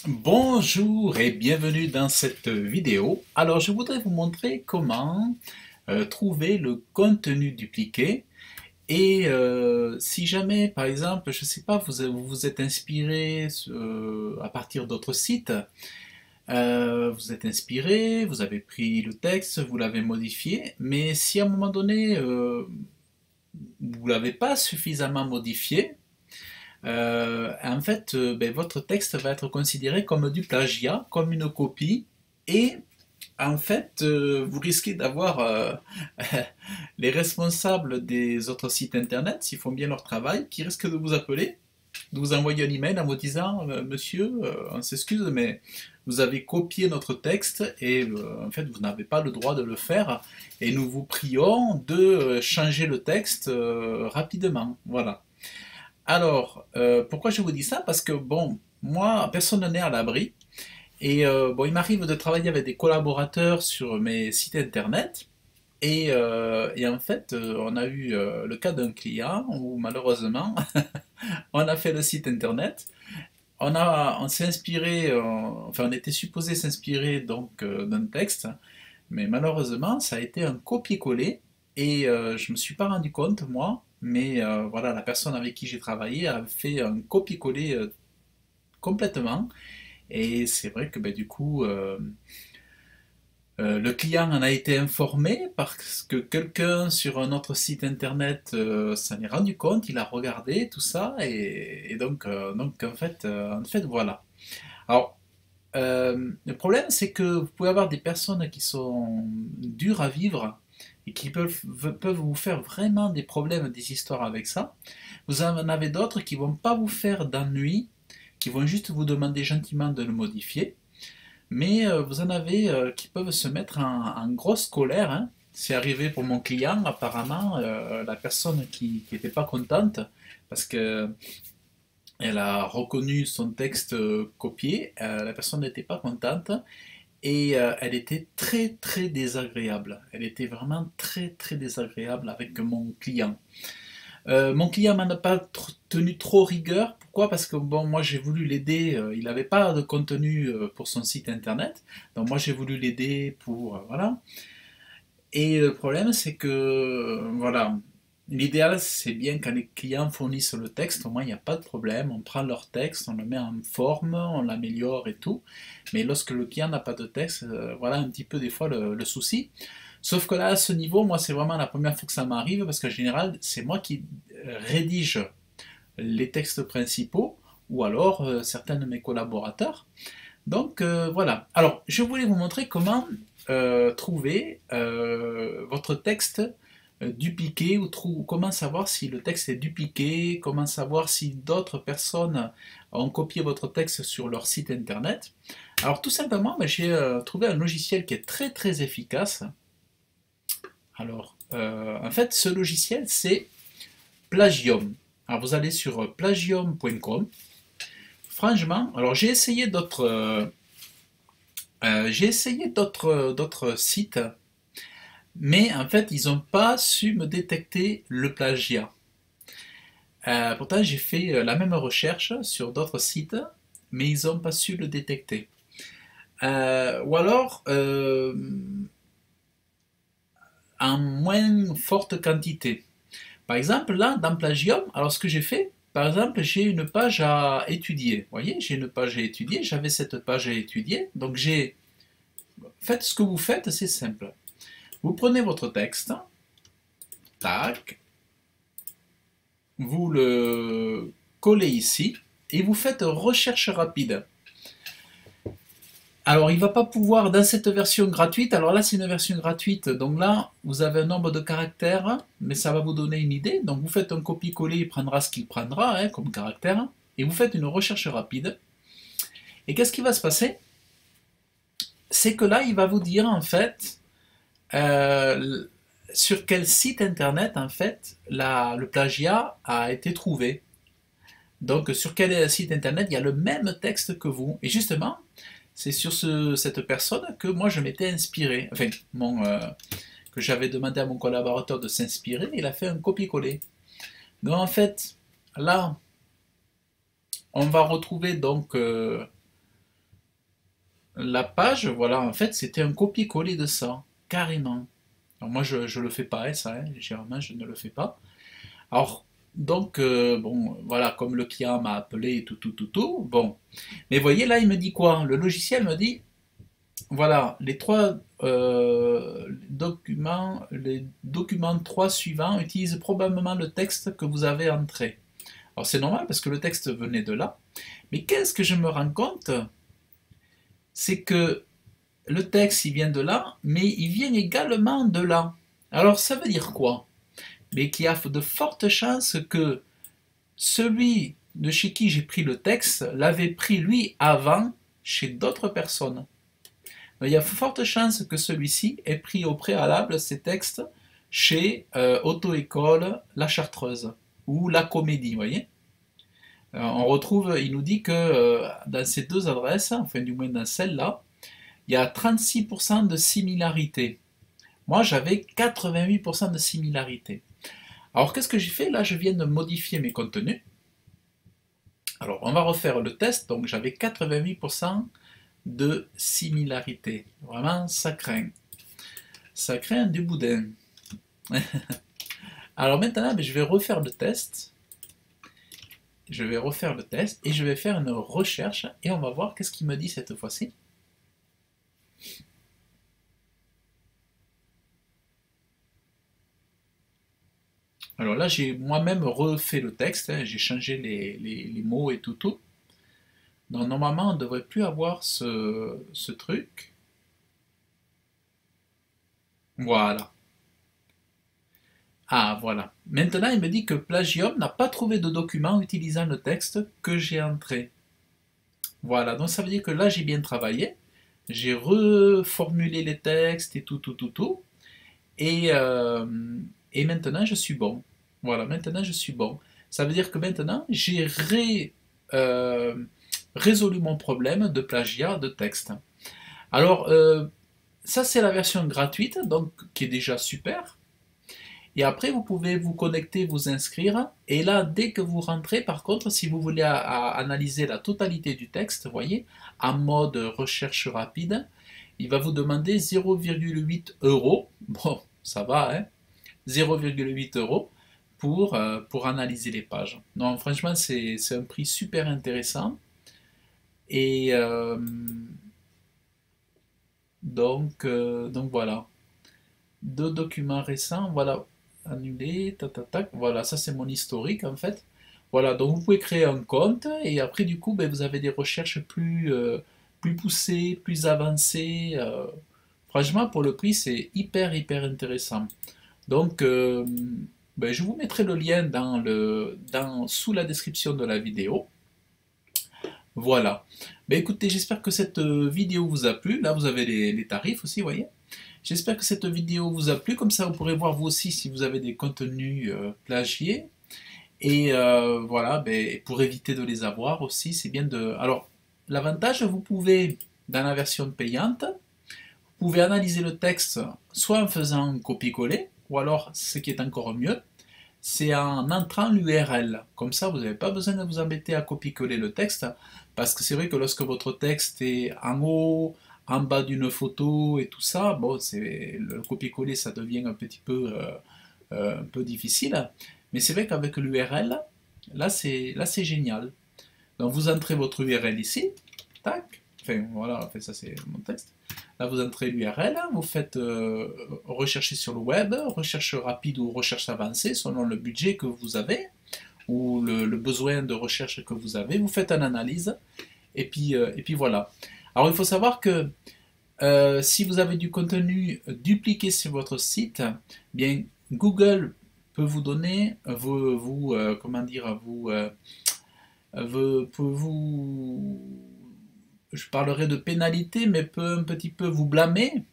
Bonjour et bienvenue dans cette vidéo. Alors je voudrais vous montrer comment trouver le contenu dupliqué et si jamais par exemple, je ne sais pas, vous vous êtes inspiré à partir d'autres sites, vous êtes inspiré, vous avez pris le texte, vous l'avez modifié, mais si à un moment donné vous ne l'avez pas suffisamment modifié, en fait, ben, votre texte va être considéré comme du plagiat, comme une copie, et en fait, vous risquez d'avoir les responsables des autres sites internet, s'ils font bien leur travail, qui risquent de vous appeler, de vous envoyer un email en vous disant Monsieur, on s'excuse, mais vous avez copié notre texte et en fait, vous n'avez pas le droit de le faire, et nous vous prions de changer le texte rapidement. Voilà. Alors, pourquoi je vous dis ça? Parce que, bon, moi, personne n'est à l'abri. Et bon, il m'arrive de travailler avec des collaborateurs sur mes sites internet. Et en fait, on a eu le cas d'un client où malheureusement, on a fait le site internet. On s'est inspiré, enfin, on était supposé s'inspirer donc d'un texte, mais malheureusement, ça a été un copier-coller et je me suis pas rendu compte, moi, mais voilà, la personne avec qui j'ai travaillé a fait un copier-coller complètement. Et c'est vrai que ben, du coup, le client en a été informé parce que quelqu'un sur un autre site internet s'en est rendu compte, il a regardé tout ça et donc en fait voilà. Alors le problème, c'est que vous pouvez avoir des personnes qui sont dures à vivre et qui peuvent vous faire vraiment des problèmes, des histoires avec ça. Vous en avez d'autres qui vont pas vous faire d'ennui, qui vont juste vous demander gentiment de le modifier. Mais vous en avez qui peuvent se mettre en grosse colère, hein. C'est arrivé pour mon client, apparemment, la personne qui n'était pas contente parce que elle a reconnu son texte copié, la personne n'était pas contente et elle était très très désagréable. Elle était vraiment très très désagréable avec mon client. Mon client m'en a pas tenu trop rigueur. Pourquoi? Parce que bon, moi j'ai voulu l'aider. Il n'avait pas de contenu pour son site internet, donc moi j'ai voulu l'aider pour voilà. Et le problème, c'est que, voilà, l'idéal, c'est bien quand les clients fournissent le texte, au moins il n'y a pas de problème, on prend leur texte, on le met en forme, on l'améliore et tout. Mais lorsque le client n'a pas de texte, voilà un petit peu des fois le souci. Sauf que là, à ce niveau, moi, c'est vraiment la première fois que ça m'arrive, parce qu'en général, c'est moi qui rédige les textes principaux, ou alors certains de mes collaborateurs. Donc voilà. Alors, je voulais vous montrer comment trouver votre texte dupliqué ou comment savoir si le texte est dupliqué, comment savoir si d'autres personnes ont copié votre texte sur leur site internet. Alors tout simplement, ben, j'ai trouvé un logiciel qui est très très efficace. Alors, en fait, ce logiciel, c'est Plagium. Alors vous allez sur plagium.com. Franchement, alors j'ai essayé d'autres sites, mais en fait, ils n'ont pas su me détecter le plagiat. Pourtant, j'ai fait la même recherche sur d'autres sites, mais ils n'ont pas su le détecter. Ou alors, en moins forte quantité. Par exemple, là, dans Plagium, alors ce que j'ai fait, par exemple, j'ai une page à étudier. Vous voyez, j'ai une page à étudier, j'avais cette page à étudier, donc j'ai... Faites ce que vous faites, c'est simple. Vous prenez votre texte, tac, vous le collez ici et vous faites recherche rapide. Alors, il ne va pas pouvoir, dans cette version gratuite, alors là c'est une version gratuite, donc là vous avez un nombre de caractères, mais ça va vous donner une idée. Donc vous faites un copier-coller, il prendra ce qu'il prendra hein, comme caractère, et vous faites une recherche rapide. Et qu'est-ce qui va se passer? C'est que là il va vous dire en fait euh, sur quel site internet en fait le plagiat a été trouvé. Donc sur quel site internet il y a le même texte que vous. Et justement, c'est sur cette personne que moi je m'étais inspiré. Enfin, que j'avais demandé à mon collaborateur de s'inspirer, il a fait un copier-coller. Donc en fait, là, on va retrouver donc la page, voilà, en fait, c'était un copier-coller de ça, carrément. Alors moi, je le fais pas, hein, ça, hein, généralement, je ne le fais pas. Alors, donc, bon, voilà, comme le client m'a appelé et tout, tout, tout, tout, bon. Mais voyez, là, il me dit quoi? Le logiciel me dit, voilà, les documents 3 suivants utilisent probablement le texte que vous avez entré. Alors, c'est normal parce que le texte venait de là. Mais qu'est-ce que je me rends compte? C'est que le texte, il vient de là, mais il vient également de là. Alors, ça veut dire quoi? Mais qu'il y a de fortes chances que celui de chez qui j'ai pris le texte l'avait pris lui avant chez d'autres personnes. Il y a de fortes chances que celui-ci ait pris au préalable ces textes chez Auto-école La Chartreuse ou La Comédie, vous voyez. On retrouve, il nous dit que dans ces deux adresses, enfin du moins dans celle-là, il y a 36% de similarité. Moi, j'avais 88% de similarité. Alors, qu'est-ce que j'ai fait? Là, je viens de modifier mes contenus. Alors, on va refaire le test. Donc, j'avais 88% de similarité. Vraiment, ça craint. Ça craint du boudin. Alors maintenant, je vais refaire le test. Je vais refaire le test et je vais faire une recherche et on va voir qu'est-ce qu'il me dit cette fois-ci. Alors là, j'ai moi-même refait le texte, hein, j'ai changé les mots et tout, tout. Donc normalement, on ne devrait plus avoir ce truc. Voilà. Ah, voilà. Maintenant, il me dit que Plagium n'a pas trouvé de document utilisant le texte que j'ai entré. Voilà, donc ça veut dire que là, j'ai bien travaillé. J'ai reformulé les textes et tout, tout, tout, tout. Et, euh, et maintenant, je suis bon. Voilà, maintenant, je suis bon. Ça veut dire que maintenant, j'ai euh, résolu mon problème de plagiat de texte. Alors, ça, c'est la version gratuite, donc qui est déjà super. Et après, vous pouvez vous connecter, vous inscrire. Et là, dès que vous rentrez, par contre, si vous voulez analyser la totalité du texte, vous voyez, en mode recherche rapide, il va vous demander 0,8 euros. Bon, ça va, hein? 0,8 euros pour analyser les pages. Non, franchement, c'est un prix super intéressant. Et donc voilà. Deux documents récents, voilà, annulé, tac, tac, tac. Voilà, ça c'est mon historique en fait. Voilà, donc vous pouvez créer un compte et après du coup, ben, vous avez des recherches plus poussées, plus avancées. Franchement, pour le prix, c'est hyper, hyper intéressant. Donc, ben, je vous mettrai le lien sous la description de la vidéo. Voilà. Ben, écoutez, j'espère que cette vidéo vous a plu. Là, vous avez les tarifs aussi, vous voyez. J'espère que cette vidéo vous a plu, comme ça vous pourrez voir vous aussi si vous avez des contenus plagiés. Et voilà, ben, pour éviter de les avoir aussi, c'est bien de... Alors, l'avantage, vous pouvez, dans la version payante, vous pouvez analyser le texte soit en faisant un copier-coller, ou alors, ce qui est encore mieux, c'est en entrant l'URL. Comme ça, vous n'avez pas besoin de vous embêter à copier-coller le texte, parce que c'est vrai que lorsque votre texte est en haut, en bas d'une photo et tout ça, bon, le copier-coller, ça devient un peu difficile. Mais c'est vrai qu'avec l'URL, là, c'est génial. Donc, vous entrez votre URL ici, tac, enfin, voilà, enfin, ça c'est mon texte. Là, vous entrez l'URL, vous faites rechercher sur le web, recherche rapide ou recherche avancée, selon le budget que vous avez, ou le besoin de recherche que vous avez. Vous faites une analyse, et puis voilà. Alors, il faut savoir que si vous avez du contenu dupliqué sur votre site, bien Google peut vous donner, comment dire, peut je parlerai de pénalité, mais peut un petit peu vous blâmer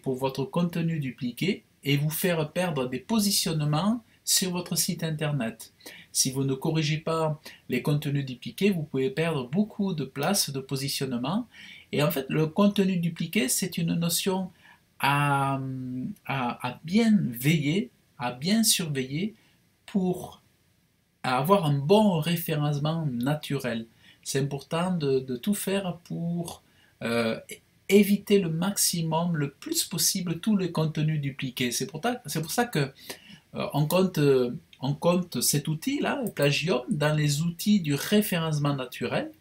pour votre contenu dupliqué et vous faire perdre des positionnements sur votre site internet. Si vous ne corrigez pas les contenus dupliqués, vous pouvez perdre beaucoup de places de positionnement. Et en fait, le contenu dupliqué, c'est une notion à bien veiller, à bien surveiller pour avoir un bon référencement naturel. C'est important de tout faire pour euh, éviter le maximum, le plus possible, tous les contenus dupliqués. C'est pour ça que on compte cet outil-là, Plagium, dans les outils du référencement naturel.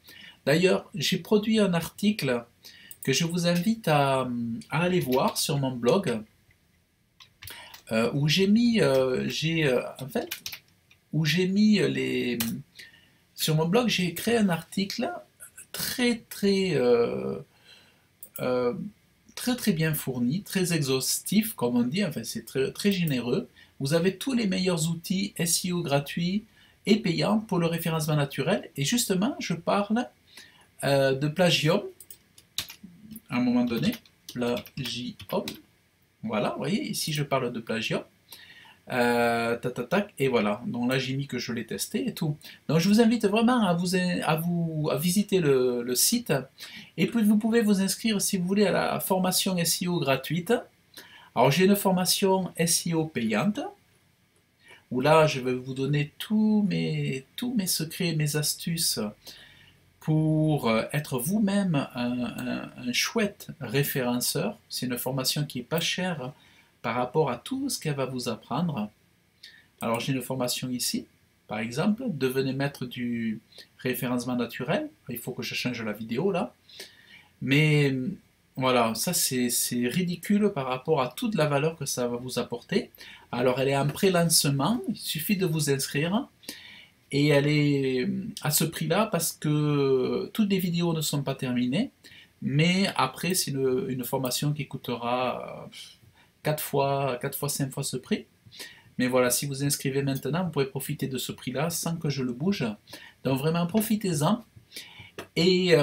D'ailleurs, j'ai produit un article que je vous invite à aller voir sur mon blog, où j'ai mis, en fait, où j'ai mis les... Sur mon blog, j'ai créé un article très très euh, très bien fourni, très exhaustif, comme on dit, enfin c'est très généreux. Vous avez tous les meilleurs outils SEO gratuits et payants pour le référencement naturel. Et justement, je parle de Plagium à un moment donné. Plagium. Voilà, vous voyez, ici je parle de Plagium. Tac, tac, tac, et voilà. Donc là, j'ai mis que je l'ai testé et tout. Donc je vous invite vraiment à visiter le site. Et puis vous pouvez vous inscrire si vous voulez à la formation SEO gratuite. Alors j'ai une formation SEO payante où là, je vais vous donner tous mes secrets, mes astuces pour être vous-même un chouette référenceur. C'est une formation qui est pas chère par rapport à tout ce qu'elle va vous apprendre. Alors j'ai une formation ici, par exemple, devenez maître du référencement naturel. Il faut que je change la vidéo là. Mais voilà, ça c'est ridicule par rapport à toute la valeur que ça va vous apporter. Alors elle est en pré-lancement, il suffit de vous inscrire. Et elle est à ce prix-là parce que toutes les vidéos ne sont pas terminées. Mais après, c'est une formation qui coûtera 4 fois, 5 fois ce prix. Mais voilà, si vous inscrivez maintenant, vous pourrez profiter de ce prix-là sans que je le bouge. Donc vraiment, profitez-en. Et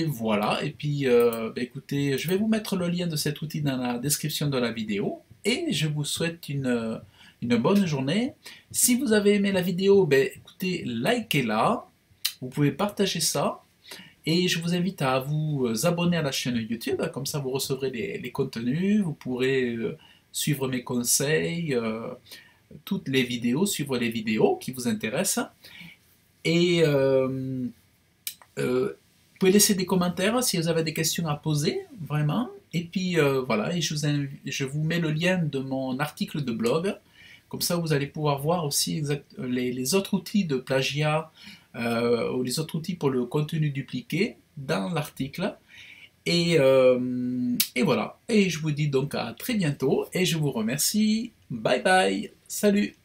voilà. Et puis, bah, écoutez, je vais vous mettre le lien de cet outil dans la description de la vidéo. Et je vous souhaite une bonne journée. Si vous avez aimé la vidéo, ben, écoutez, likez-la. Vous pouvez partager ça. Et je vous invite à vous abonner à la chaîne YouTube, comme ça vous recevrez les contenus, vous pourrez suivre mes conseils, toutes les vidéos, suivre les vidéos qui vous intéressent. Et vous pouvez laisser des commentaires si vous avez des questions à poser, vraiment. Et puis voilà, et je vous mets le lien de mon article de blog. Comme ça, vous allez pouvoir voir aussi les autres outils de plagiat ou les autres outils pour le contenu dupliqué dans l'article. Et voilà. Et je vous dis donc à très bientôt et je vous remercie. Bye bye. Salut.